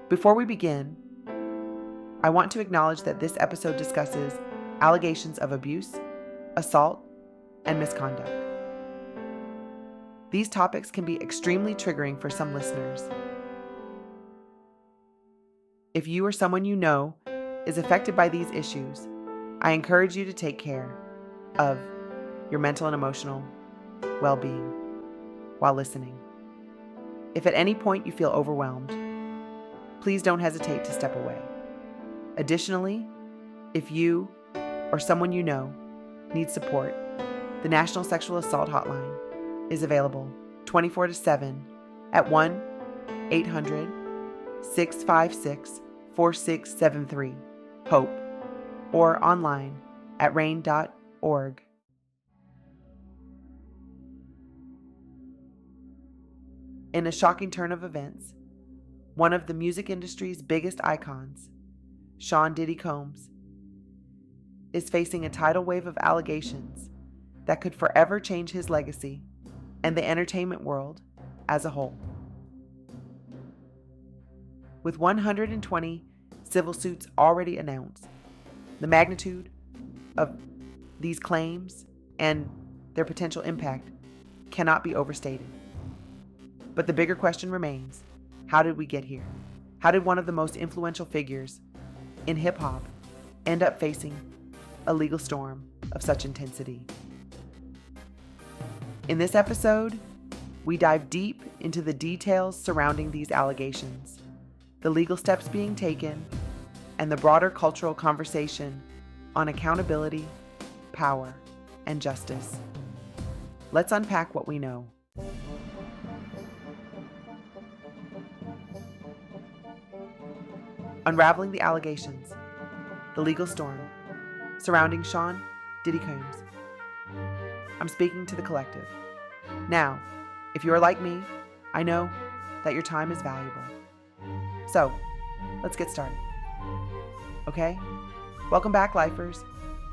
Before we begin, I want to acknowledge that this episode discusses allegations of abuse, assault, and misconduct. These topics can be extremely triggering for some listeners. If you or someone you know is affected by these issues, I encourage you to take care of your mental and emotional well-being while listening. If at any point you feel overwhelmed, please don't hesitate to step away. Additionally, if you or someone you know needs support, the National Sexual Assault Hotline is available 24/7 at 1-800-656-4673, HOPE, or online at rain.org. In a shocking turn of events, one of the music industry's biggest icons, Sean Diddy Combs, is facing a tidal wave of allegations that could forever change his legacy and the entertainment world as a whole. With 120 civil suits already announced, the magnitude of these claims and their potential impact cannot be overstated. But the bigger question remains, how did we get here? How did one of the most influential figures in hip-hop end up facing a legal storm of such intensity? In this episode, we dive deep into the details surrounding these allegations, the legal steps being taken, and the broader cultural conversation on accountability, power, and justice. Let's unpack what we know. Unraveling the allegations, the legal storm surrounding Sean Diddy Combs. I'm speaking to the collective. Now, if you are like me, I know that your time is valuable. So, let's get started. Okay? Welcome back, lifers,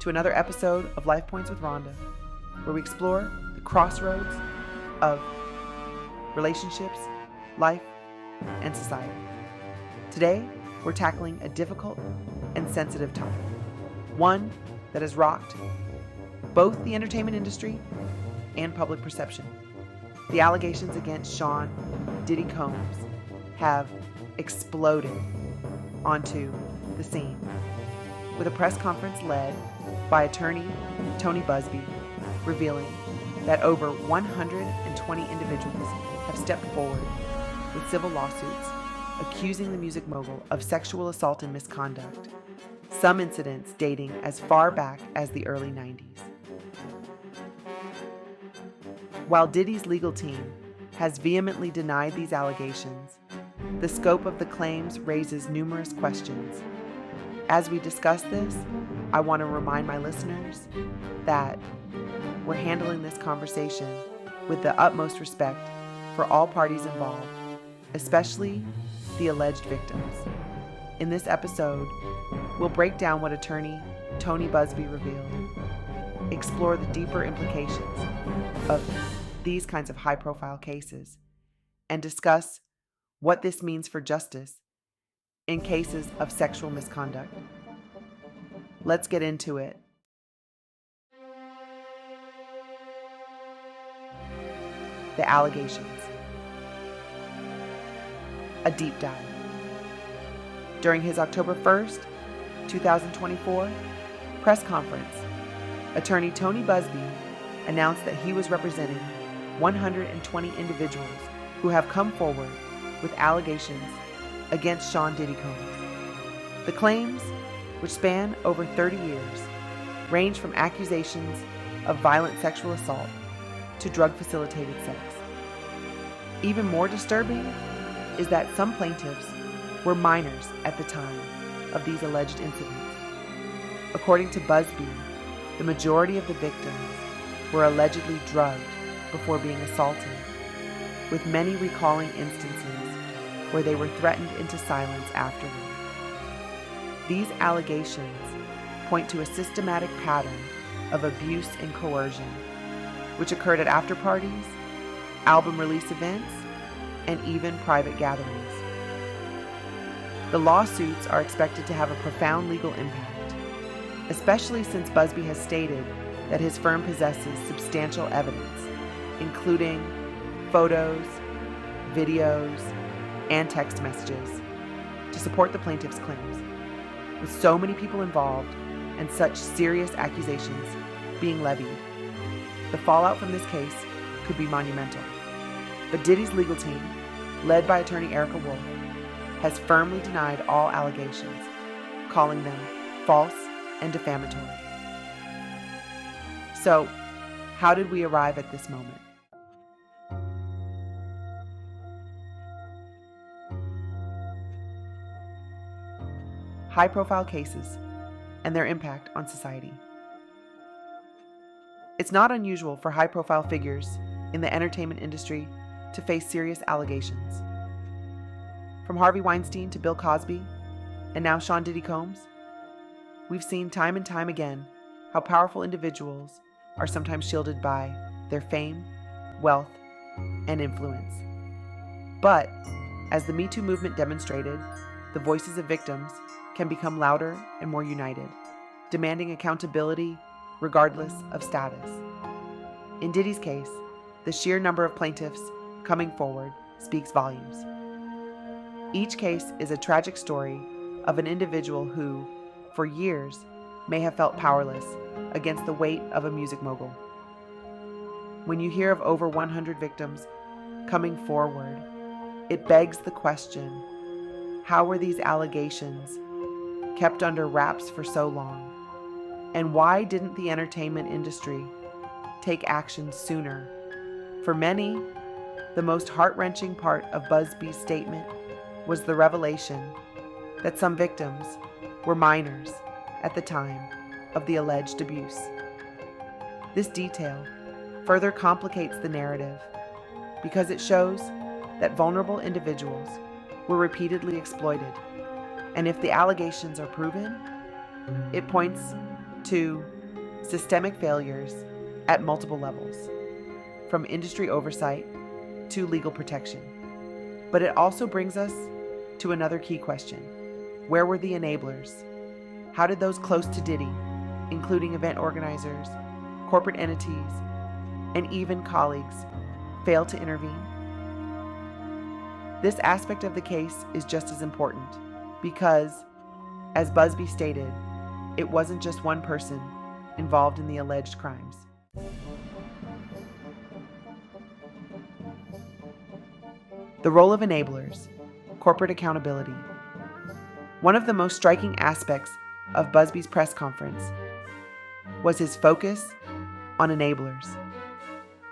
to another episode of Life Points with Ronda, where we explore the crossroads of relationships, life, and society. Today, we're tackling a difficult and sensitive topic, one that has rocked both the entertainment industry and public perception. The allegations against Sean Diddy Combs have exploded onto the scene, with a press conference led by attorney Tony Buzbee revealing that over 120 individuals have stepped forward with civil lawsuits accusing the music mogul of sexual assault and misconduct, some incidents dating as far back as the early 90s. While Diddy's legal team has vehemently denied these allegations, the scope of the claims raises numerous questions. As we discuss this, I want to remind my listeners that we're handling this conversation with the utmost respect for all parties involved, especially the alleged victims. In this episode, we'll break down what attorney Tony Buzbee revealed, explore the deeper implications of these kinds of high-profile cases, and discuss what this means for justice in cases of sexual misconduct. Let's get into it. The allegations. A deep dive. During his October 1st, 2024 press conference, attorney Tony Buzbee announced that he was representing 120 individuals who have come forward with allegations against Sean Diddy Combs. The claims, which span over 30 years, range from accusations of violent sexual assault to drug-facilitated sex. Even more disturbing is that some plaintiffs were minors at the time of these alleged incidents. According to Buzbee, the majority of the victims were allegedly drugged before being assaulted, with many recalling instances where they were threatened into silence afterward. These allegations point to a systematic pattern of abuse and coercion, which occurred at after-parties, album release events, and even private gatherings. The lawsuits are expected to have a profound legal impact, especially since Buzbee has stated that his firm possesses substantial evidence, including photos, videos, and text messages, to support the plaintiff's claims. With so many people involved and such serious accusations being levied, the fallout from this case could be monumental. But Diddy's legal team, led by attorney Erica Wolf, has firmly denied all allegations, calling them false and defamatory. So, how did we arrive at this moment? High-profile cases and their impact on society. It's not unusual for high-profile figures in the entertainment industry to face serious allegations. From Harvey Weinstein to Bill Cosby, and now Sean Diddy Combs, we've seen time and time again how powerful individuals are sometimes shielded by their fame, wealth, and influence. But, as the Me Too movement demonstrated, the voices of victims can become louder and more united, demanding accountability regardless of status. In Diddy's case, the sheer number of plaintiffs coming forward speaks volumes. Each case is a tragic story of an individual who, for years, may have felt powerless against the weight of a music mogul. When you hear of over 100 victims coming forward, it begs the question, how were these allegations kept under wraps for so long? And why didn't the entertainment industry take action sooner? For many, the most heart-wrenching part of Buzbee's statement was the revelation that some victims were minors at the time of the alleged abuse. This detail further complicates the narrative because it shows that vulnerable individuals were repeatedly exploited. And if the allegations are proven, it points to systemic failures at multiple levels, from industry oversight to legal protection. But it also brings us to another key question. Where were the enablers? How did those close to Diddy, including event organizers, corporate entities, and even colleagues, fail to intervene? This aspect of the case is just as important because, as Buzbee stated, it wasn't just one person involved in the alleged crimes. The role of enablers, corporate accountability. One of the most striking aspects of Buzbee's press conference was his focus on enablers,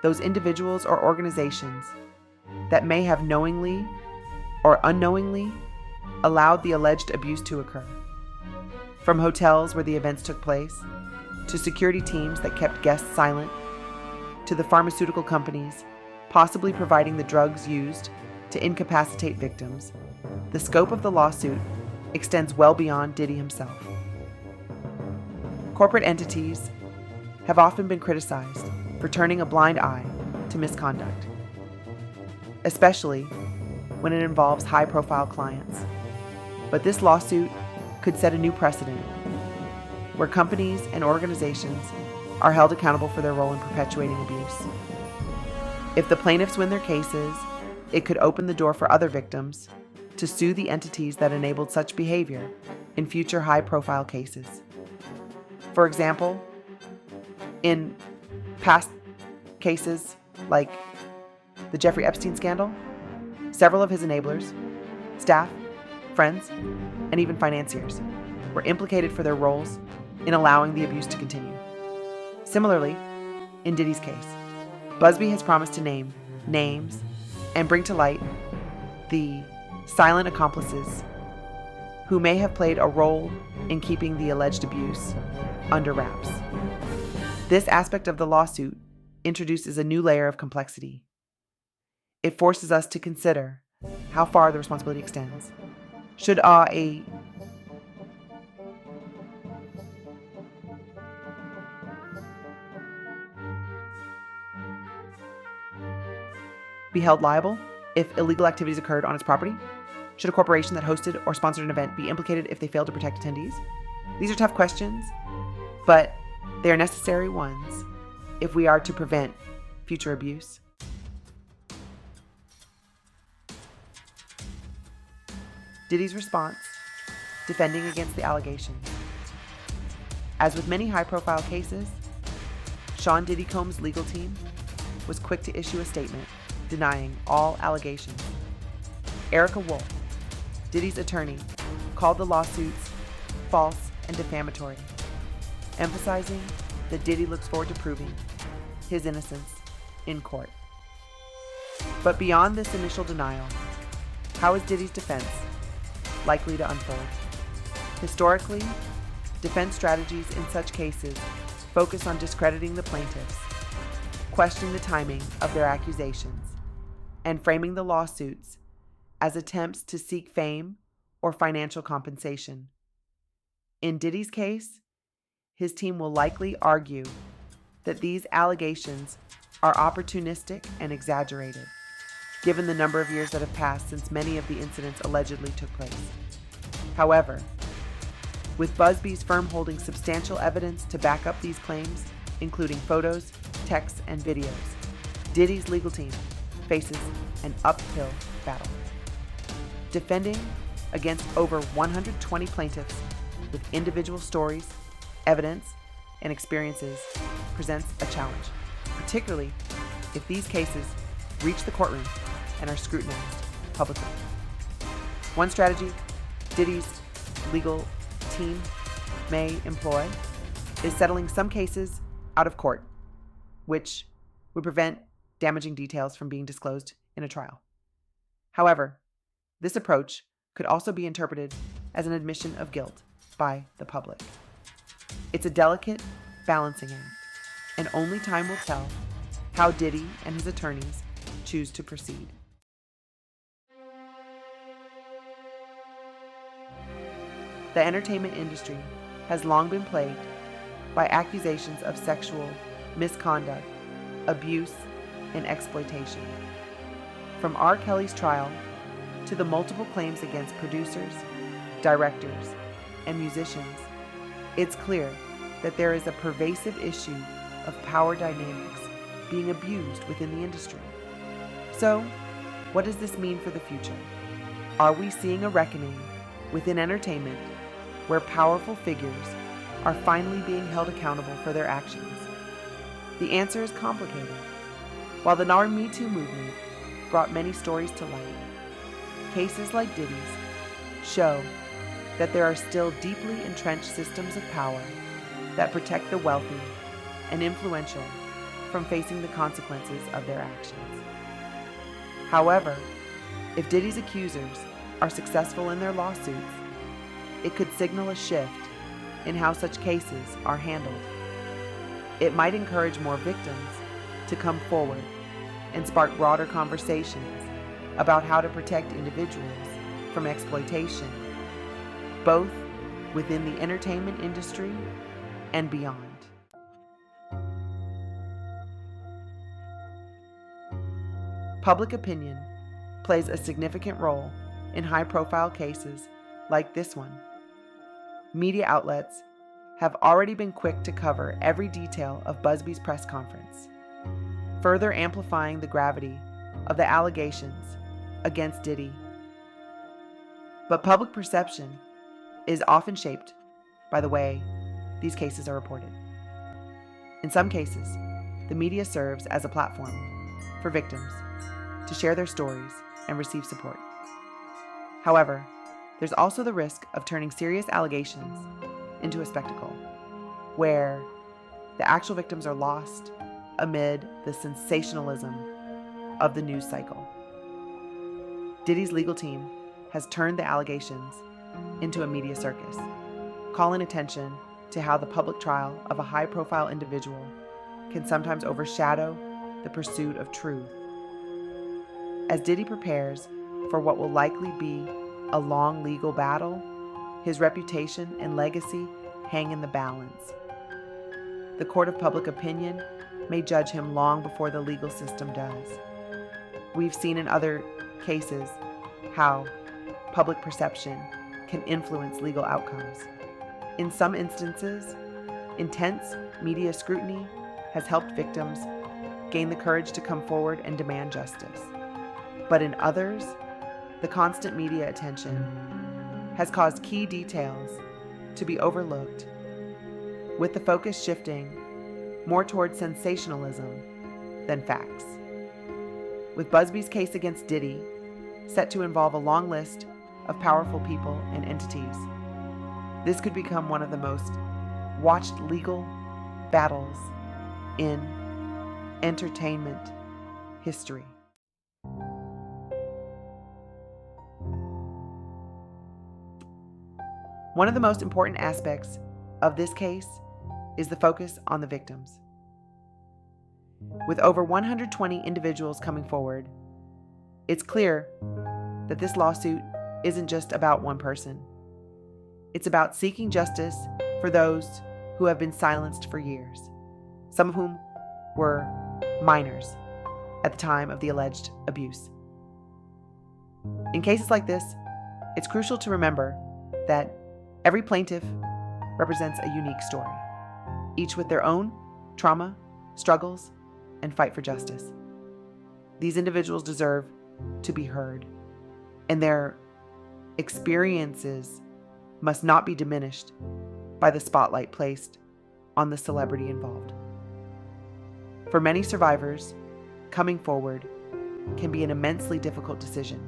those individuals or organizations that may have knowingly or unknowingly allowed the alleged abuse to occur. From hotels where the events took place, to security teams that kept guests silent, to the pharmaceutical companies possibly providing the drugs used to incapacitate victims, the scope of the lawsuit extends well beyond Diddy himself. Corporate entities have often been criticized for turning a blind eye to misconduct, especially when it involves high-profile clients. But this lawsuit could set a new precedent where companies and organizations are held accountable for their role in perpetuating abuse. If the plaintiffs win their cases, it could open the door for other victims to sue the entities that enabled such behavior in future high-profile cases. For example, in past cases like the Jeffrey Epstein scandal, several of his enablers, staff, friends, and even financiers were implicated for their roles in allowing the abuse to continue. Similarly, in Diddy's case, Buzbee has promised to name names and bring to light the silent accomplices who may have played a role in keeping the alleged abuse under wraps. This aspect of the lawsuit introduces a new layer of complexity. It forces us to consider how far the responsibility extends. Should a be held liable if illegal activities occurred on its property? Should a corporation that hosted or sponsored an event be implicated if they failed to protect attendees? These are tough questions, but they are necessary ones if we are to prevent future abuse. Diddy's response, defending against the allegations. As with many high-profile cases, Sean Diddy Combs' legal team was quick to issue a statement denying all allegations. Erica Wolf, Diddy's attorney, called the lawsuits false and defamatory, emphasizing that Diddy looks forward to proving his innocence in court. But beyond this initial denial, how is Diddy's defense likely to unfold? Historically, defense strategies in such cases focus on discrediting the plaintiffs, questioning the timing of their accusations, and framing the lawsuits as attempts to seek fame or financial compensation. In Diddy's case, his team will likely argue that these allegations are opportunistic and exaggerated, given the number of years that have passed since many of the incidents allegedly took place. However, with Buzbee's firm holding substantial evidence to back up these claims, including photos, texts, and videos, Diddy's legal team faces an uphill battle. Defending against over 120 plaintiffs with individual stories, evidence, and experiences presents a challenge, particularly if these cases reach the courtroom and are scrutinized publicly. One strategy Diddy's legal team may employ is settling some cases out of court, which would prevent damaging details from being disclosed in a trial. However, this approach could also be interpreted as an admission of guilt by the public. It's a delicate balancing act, and only time will tell how Diddy and his attorneys choose to proceed. The entertainment industry has long been plagued by accusations of sexual misconduct, abuse, and exploitation. From R. Kelly's trial to the multiple claims against producers, directors, and musicians, it's clear that there is a pervasive issue of power dynamics being abused within the industry. So, what does this mean for the future? Are we seeing a reckoning within entertainment where powerful figures are finally being held accountable for their actions? The answer is complicated. While the Now Me Too movement brought many stories to light, cases like Diddy's show that there are still deeply entrenched systems of power that protect the wealthy and influential from facing the consequences of their actions. However, if Diddy's accusers are successful in their lawsuits, it could signal a shift in how such cases are handled. It might encourage more victims to come forward and spark broader conversations about how to protect individuals from exploitation, both within the entertainment industry and beyond. Public opinion plays a significant role in high-profile cases like this one. Media outlets have already been quick to cover every detail of Buzbee's press conference, further amplifying the gravity of the allegations against Diddy. But public perception is often shaped by the way these cases are reported. In some cases, the media serves as a platform for victims to share their stories and receive support. However, there's also the risk of turning serious allegations into a spectacle, where the actual victims are lost amid the sensationalism of the news cycle. Diddy's legal team has turned the allegations into a media circus, calling attention to how the public trial of a high-profile individual can sometimes overshadow the pursuit of truth. As Diddy prepares for what will likely be a long legal battle, his reputation and legacy hang in the balance. The court of public opinion may judge him long before the legal system does. We've seen in other cases how public perception can influence legal outcomes. In some instances, intense media scrutiny has helped victims gain the courage to come forward and demand justice. But in others, the constant media attention has caused key details to be overlooked, with the focus shifting more toward sensationalism than facts. With Buzbee's case against Diddy set to involve a long list of powerful people and entities, this could become one of the most watched legal battles in entertainment history. One of the most important aspects of this case is the focus on the victims. With over 120 individuals coming forward, it's clear that this lawsuit isn't just about one person. It's about seeking justice for those who have been silenced for years, some of whom were minors at the time of the alleged abuse. In cases like this, it's crucial to remember that every plaintiff represents a unique story, each with their own trauma, struggles, and fight for justice. These individuals deserve to be heard, and their experiences must not be diminished by the spotlight placed on the celebrity involved. For many survivors, coming forward can be an immensely difficult decision,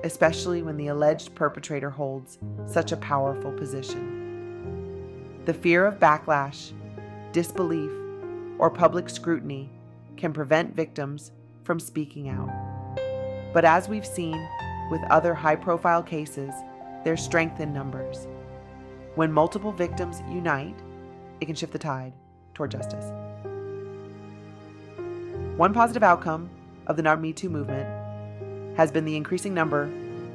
especially when the alleged perpetrator holds such a powerful position. The fear of backlash, disbelief, or public scrutiny can prevent victims from speaking out. But as we've seen with other high-profile cases, there's strength in numbers. When multiple victims unite, it can shift the tide toward justice. One positive outcome of the Not Me Too movement has been the increasing number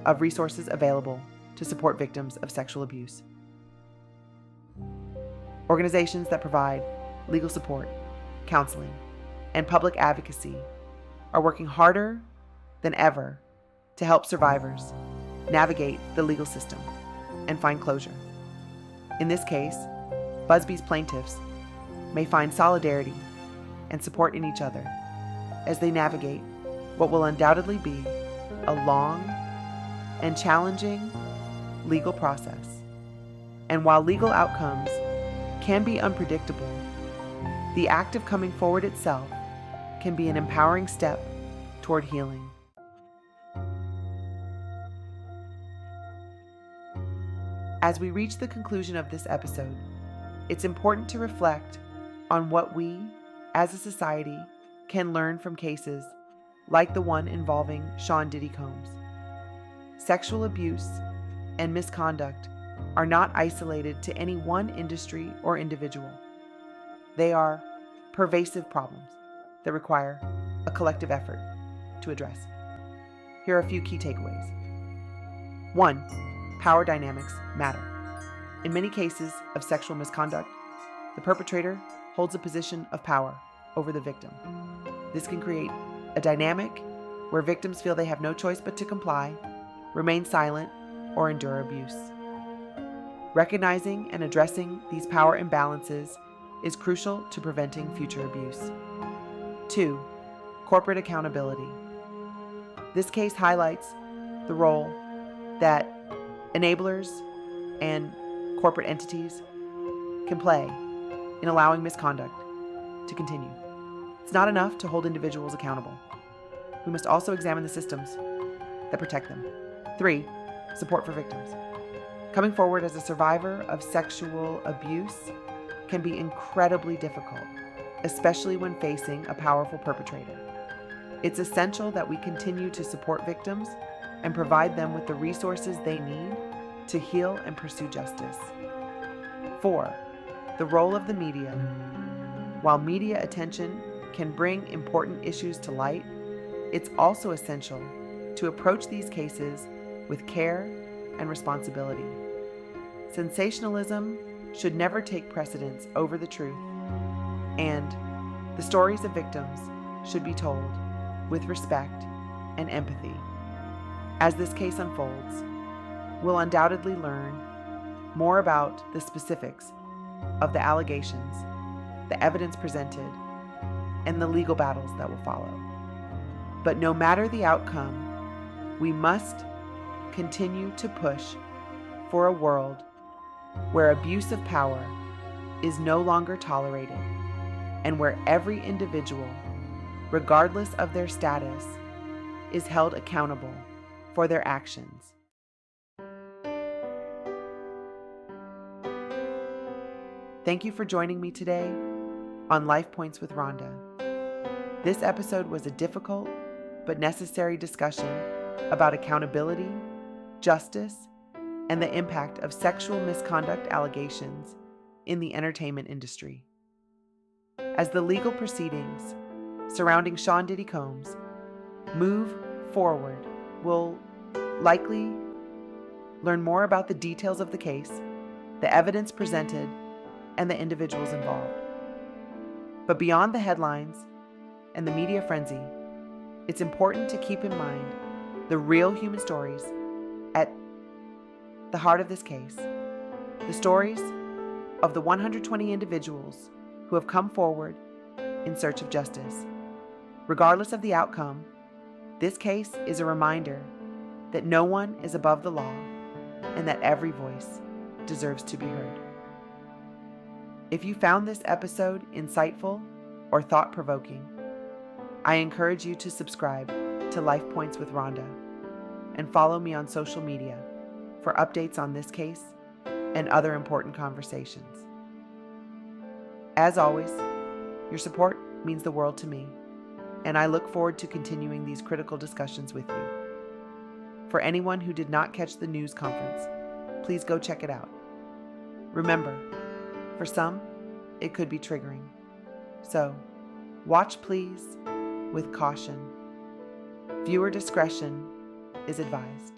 of resources available to support victims of sexual abuse. Organizations that provide legal support, counseling, and public advocacy are working harder than ever to help survivors navigate the legal system and find closure. In this case, Buzbee's plaintiffs may find solidarity and support in each other as they navigate what will undoubtedly be a long and challenging legal process. And while legal outcomes can be unpredictable, the act of coming forward itself can be an empowering step toward healing. As we reach the conclusion of this episode, it's important to reflect on what we, as a society, can learn from cases like the one involving Sean Diddy Combs. Sexual abuse and misconduct are not isolated to any one industry or individual. They are pervasive problems that require a collective effort to address. Here are a few key takeaways. 1. Power dynamics matter. In many cases of sexual misconduct, the perpetrator holds a position of power over the victim. This can create a dynamic where victims feel they have no choice but to comply, remain silent, or endure abuse. Recognizing and addressing these power imbalances is crucial to preventing future abuse. 2. Corporate accountability. This case highlights the role that enablers and corporate entities can play in allowing misconduct to continue. It's not enough to hold individuals accountable. We must also examine the systems that protect them. 3. Support for victims. Coming forward as a survivor of sexual abuse can be incredibly difficult, especially when facing a powerful perpetrator. It's essential that we continue to support victims and provide them with the resources they need to heal and pursue justice. 4. The role of the media. While media attention can bring important issues to light, it's also essential to approach these cases with care and responsibility. Sensationalism should never take precedence over the truth, and the stories of victims should be told with respect and empathy. As this case unfolds, we'll undoubtedly learn more about the specifics of the allegations, the evidence presented, and the legal battles that will follow. But no matter the outcome, we must continue to push for a world where abuse of power is no longer tolerated and where every individual, regardless of their status, is held accountable for their actions. Thank you for joining me today on Life Points with Ronda. This episode was a difficult but necessary discussion about accountability, justice, and the impact of sexual misconduct allegations in the entertainment industry. As the legal proceedings surrounding Sean Diddy Combs move forward, we'll likely learn more about the details of the case, the evidence presented, and the individuals involved. But beyond the headlines and the media frenzy, it's important to keep in mind the real human stories at the heart of this case, the stories of the 120 individuals who have come forward in search of justice. Regardless of the outcome, this case is a reminder that no one is above the law and that every voice deserves to be heard. If you found this episode insightful or thought-provoking, I encourage you to subscribe to Life Points with Ronda and follow me on social media for updates on this case and other important conversations. As always, your support means the world to me, and I look forward to continuing these critical discussions with you. For anyone who did not catch the news conference, please go check it out. Remember, for some, it could be triggering. So, watch please with caution. Viewer discretion is advised.